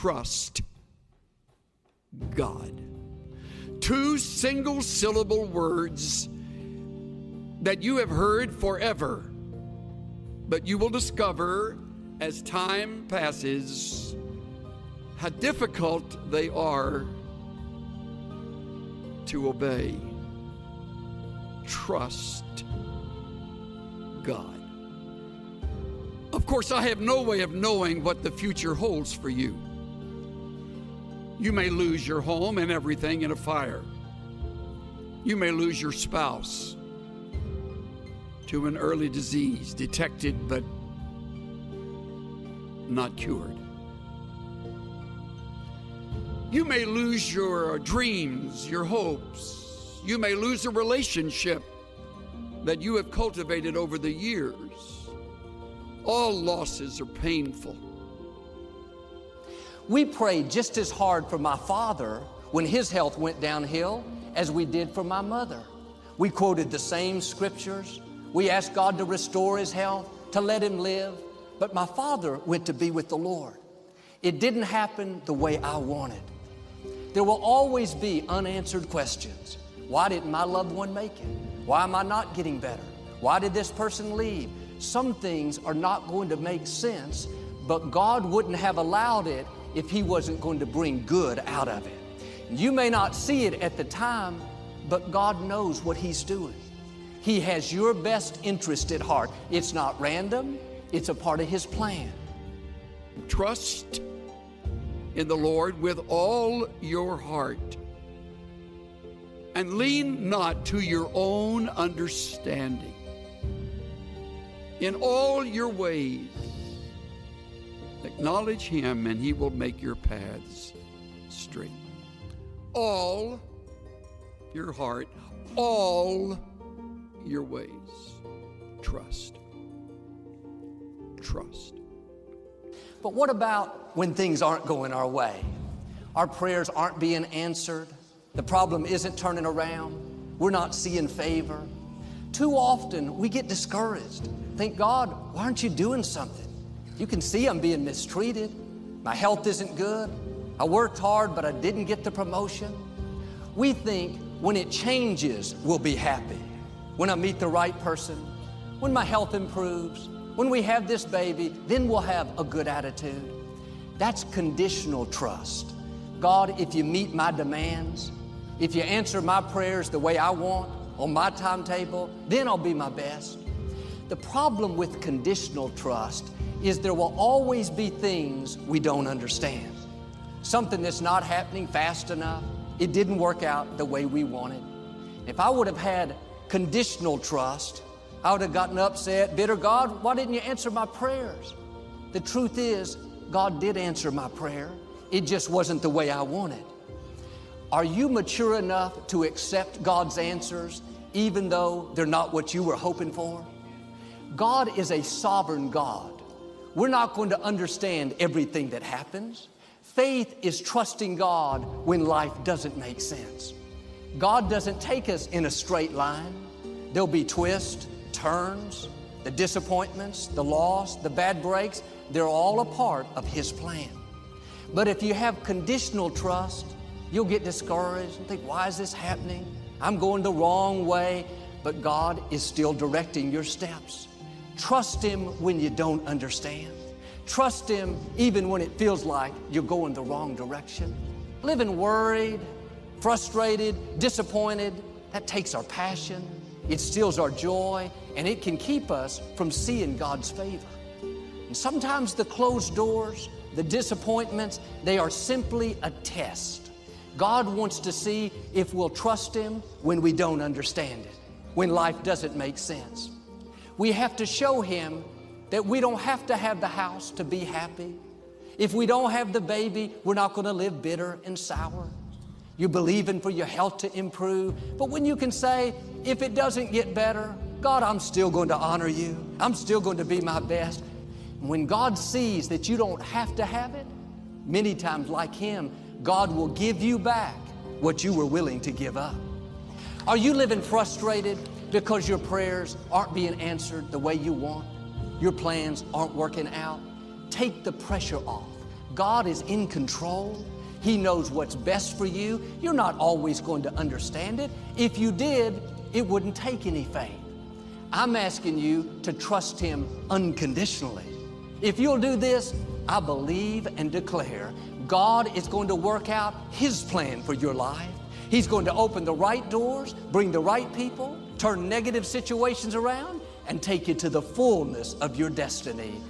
trust God. Two single-syllable words that you have heard forever, but you will discover as time passes how difficult they are to obey. Trust God. Of course, I have no way of knowing what the future holds for you. You may lose your home and everything in a fire. You may lose your spouse to an early disease, detected but not cured. You may lose your dreams, your hopes. You may lose a relationship that you have cultivated over the years. All losses are painful. We prayed just as hard for my father when his health went downhill as we did for my mother. We quoted the same scriptures. We asked God to restore his health, to let him live. But my father went to be with the Lord. It didn't happen the way I wanted. There will always be unanswered questions. Why didn't my loved one make it? Why am I not getting better? Why did this person leave? Some things are not going to make sense, but God wouldn't have allowed it if he wasn't going to bring good out of it. You may not see it at the time, but God knows what he's doing. He has your best interest at heart. It's not random. It's a part of his plan. Trust in the Lord with all your heart, and lean not to your own understanding. In all your ways, acknowledge him, and he will make your paths straight. All your heart, all your ways, trust. Trust. But what about when things aren't going our way? Our prayers aren't being answered. The problem isn't turning around. We're not seeing favor. Too often we get discouraged. Think, God, why aren't you doing something? You can see I'm being mistreated. My health isn't good. I worked hard, but I didn't get the promotion. We think when it changes, we'll be happy. When I meet the right person, when my health improves, when we have this baby, then we'll have a good attitude. That's conditional trust. God, if you meet my demands, if you answer my prayers the way I want, on my timetable, then I'll be my best. The problem with conditional trust is there will always be things we don't understand. Something that's not happening fast enough. It didn't work out the way we wanted. If I would have had conditional trust, I would have gotten upset, bitter. God, why didn't you answer my prayers? The truth is, God did answer my prayer. It just wasn't the way I wanted. Are you mature enough to accept God's answers even though they're not what you were hoping for? God is a sovereign God. We're not going to understand everything that happens. Faith is trusting God when life doesn't make sense. God doesn't take us in a straight line. There'll be twists, turns, the disappointments, the loss, the bad breaks. They're all a part of his plan. But if you have conditional trust, you'll get discouraged and think, why is this happening? I'm going the wrong way. But God is still directing your steps. Trust him when you don't understand. Trust him even when it feels like you're going the wrong direction. Living worried, frustrated, disappointed, that takes our passion. It steals our joy, and it can keep us from seeing God's favor. And sometimes the closed doors, the disappointments, they are simply a test. God wants to see if we'll trust him when we don't understand it, when life doesn't make sense. We have to show him that we don't have to have the house to be happy. If we don't have the baby, we're not going to live bitter and sour. You're believing for your health to improve. But when you can say, if it doesn't get better, God, I'm still going to honor you. I'm still going to be my best. When God sees that you don't have to have it, many times like him, God will give you back what you were willing to give up. Are you living frustrated because your prayers aren't being answered the way you want? Your plans aren't working out? Take the pressure off. God is in control. He knows what's best for you. You're not always going to understand it. If you did, it wouldn't take any faith. I'm asking you to trust Him unconditionally. If you'll do this, I believe and declare God is going to work out His plan for your life. He's going to open the right doors, bring the right people, turn negative situations around, and take you to the fullness of your destiny.